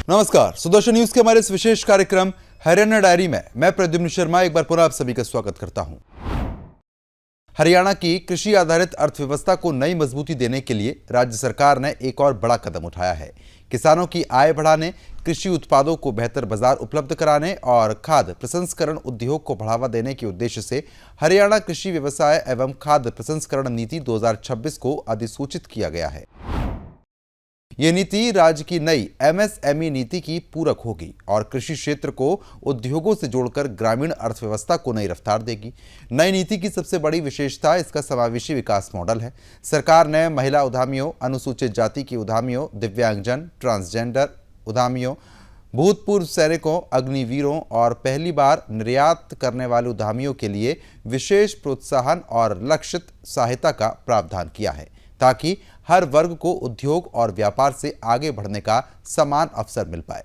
नमस्कार, सुदर्शन न्यूज के हमारे इस विशेष कार्यक्रम हरियाणा डायरी में मैं प्रद्युम्न शर्मा एक बार पुनः आप सभी का स्वागत करता हूं। हरियाणा की कृषि आधारित अर्थव्यवस्था को नई मजबूती देने के लिए राज्य सरकार ने एक और बड़ा कदम उठाया है। किसानों की आय बढ़ाने, कृषि उत्पादों को बेहतर बाजार उपलब्ध कराने और खाद्य प्रसंस्करण उद्योग को बढ़ावा देने के उद्देश्य से हरियाणा कृषि व्यवसाय एवं खाद्य प्रसंस्करण नीति 2026 को अधिसूचित किया गया है। ये नीति राज्य की नई एमएसएमई नीति की पूरक होगी और कृषि क्षेत्र को उद्योगों से जोड़कर ग्रामीण अर्थव्यवस्था को नई रफ्तार देगी। नई नीति की सबसे बड़ी विशेषता इसका समावेशी विकास मॉडल है। सरकार ने महिला उद्यमियों, अनुसूचित जाति के उद्यमियों, दिव्यांगजन, ट्रांसजेंडर उद्यमियों, भूतपूर्व सैनिकों, अग्निवीरों और पहली बार निर्यात करने वाले उद्यमियों के लिए विशेष प्रोत्साहन और लक्षित सहायता का प्रावधान किया है ताकि हर वर्ग को उद्योग और व्यापार से आगे बढ़ने का समान अवसर मिल पाए।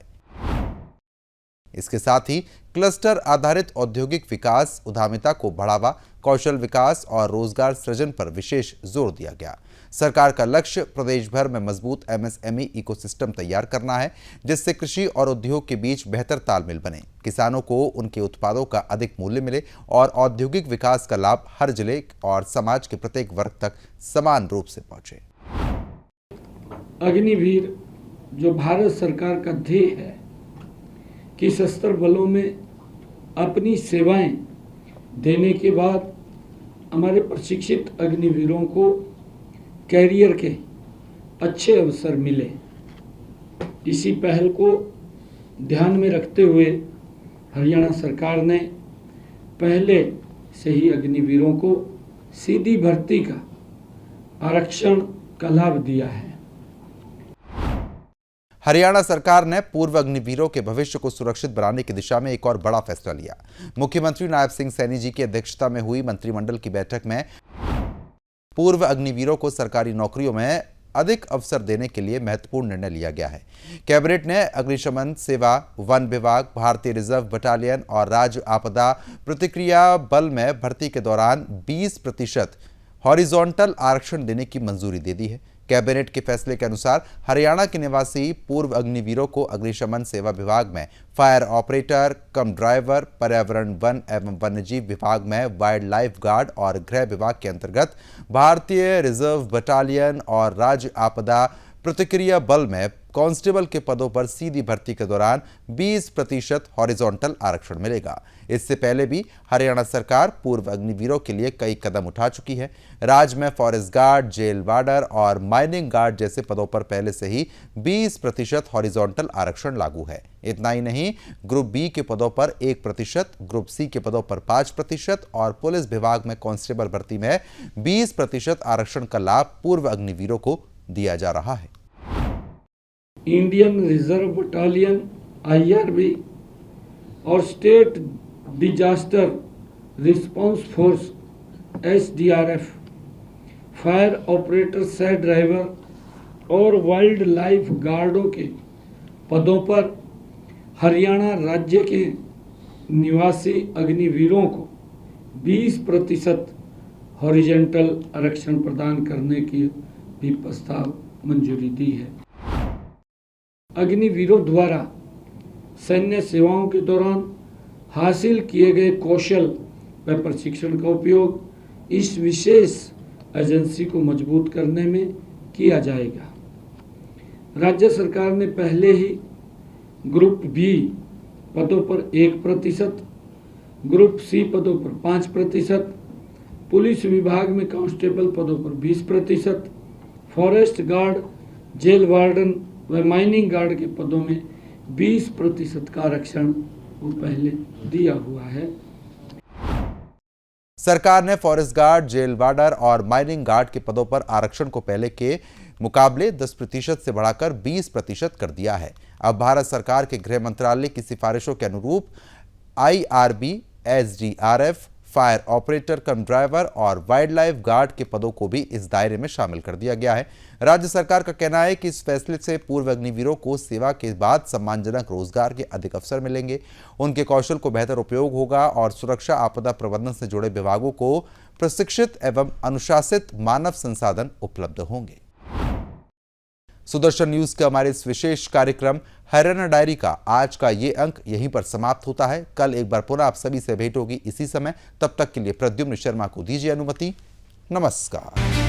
इसके साथ ही क्लस्टर आधारित औद्योगिक विकास, उद्यमिता को बढ़ावा, कौशल विकास और रोजगार सृजन पर विशेष जोर दिया गया। सरकार का लक्ष्य प्रदेश भर में मजबूत एमएसएमई इकोसिस्टम तैयार करना है, जिससे कृषि और उद्योग के बीच बेहतर तालमेल बने, किसानों को उनके उत्पादों का अधिक मूल्य मिले और औद्योगिक विकास का लाभ हर जिले और समाज के प्रत्येक वर्ग तक समान रूप से पहुंचे। अग्निवीर जो भारत सरकार का ध्येय है कि सशस्त्र बलों में अपनी सेवाएं देने के बाद हमारे प्रशिक्षित अग्निवीरों को कैरियर के अच्छे अवसर मिले, इसी पहल को ध्यान में रखते हुए हरियाणा सरकार ने पहले से ही अग्निवीरों को सीधी भर्ती का आरक्षण का लाभ दिया है। हरियाणा सरकार ने पूर्व अग्निवीरों के भविष्य को सुरक्षित बनाने की दिशा में एक और बड़ा फैसला लिया। मुख्यमंत्री नायब सिंह सैनी जी की अध्यक्षता में हुई मंत्रिमंडल की बैठक में पूर्व अग्निवीरों को सरकारी नौकरियों में अधिक अवसर देने के लिए महत्वपूर्ण निर्णय लिया गया है। कैबिनेट ने अग्निशमन सेवा, वन विभाग, भारतीय रिजर्व बटालियन और राज्य आपदा प्रतिक्रिया बल में भर्ती के दौरान 20% हॉरिजॉन्टल आरक्षण देने की मंजूरी दे दी है। कैबिनेट के फैसले के अनुसार हरियाणा के निवासी पूर्व अग्निवीरों को अग्निशमन सेवा विभाग में फायर ऑपरेटर कम ड्राइवर, पर्यावरण, वन एवं वन्यजीव विभाग में वाइल्ड लाइफ गार्ड और गृह विभाग के अंतर्गत भारतीय रिजर्व बटालियन और राज्य आपदा प्रतिक्रिया बल में कांस्टेबल के पदों पर सीधी भर्ती के दौरान 20% हॉरिजॉन्टल आरक्षण मिलेगा। इससे पहले भी हरियाणा सरकार पूर्व अग्निवीरों के लिए कई कदम उठा चुकी है। राज्य में फॉरेस्ट गार्ड, जेल वार्डर और माइनिंग गार्ड जैसे पदों पर पहले से ही 20% हॉरिजॉन्टल आरक्षण लागू है। इतना ही नहीं, ग्रुप बी के पदों पर 1%, ग्रुप सी के पदों पर 5% और पुलिस विभाग में कांस्टेबल भर्ती में 20% आरक्षण का लाभ पूर्व अग्निवीरों को दिया जा रहा है। इंडियन रिजर्व बटालियन IRB और state disaster response force SDRF, fire operator, सह ड्राइवर और वाइल्ड लाइफ गार्डों के पदों पर हरियाणा राज्य के निवासी अग्निवीरों को 20% हॉरिजॉन्टल आरक्षण प्रदान करने की भी प्रस्ताव मंजूरी दी है। अग्निवीरों द्वारा सैन्य सेवाओं के दौरान हासिल किए गए कौशल व प्रशिक्षण का उपयोग इस विशेष एजेंसी को मजबूत करने में किया जाएगा। राज्य सरकार ने पहले ही ग्रुप बी पदों पर 1%, ग्रुप सी पदों पर 5%, पुलिस विभाग में कांस्टेबल पदों पर 20%, फॉरेस्ट गार्ड, जेल वार्डन व माइनिंग गार्ड के पदों में 20% का आरक्षण वो पहले दिया हुआ है। सरकार ने फॉरेस्ट गार्ड, जेल वार्डर और माइनिंग गार्ड के पदों पर आरक्षण को पहले के मुकाबले 10% से बढ़ाकर 20% कर दिया है। अब भारत सरकार के गृह मंत्रालय की सिफारिशों के अनुरूप IRB, SDRF, फायर ऑपरेटर कम ड्राइवर और वाइल्ड लाइफ गार्ड के पदों को भी इस दायरे में शामिल कर दिया गया है। राज्य सरकार का कहना है कि इस फैसले से पूर्व अग्निवीरों को सेवा के बाद सम्मानजनक रोजगार के अधिक अवसर मिलेंगे, उनके कौशल को बेहतर उपयोग होगा और सुरक्षा, आपदा प्रबंधन से जुड़े विभागों को प्रशिक्षित एवं अनुशासित मानव संसाधन उपलब्ध होंगे। सुदर्शन न्यूज के हमारे इस विशेष कार्यक्रम हरियाणा डायरी का आज का ये अंक यहीं पर समाप्त होता है। कल एक बार पुनः आप सभी से भेंट होगी इसी समय। तब तक के लिए प्रद्युम्न शर्मा को दीजिए अनुमति। नमस्कार।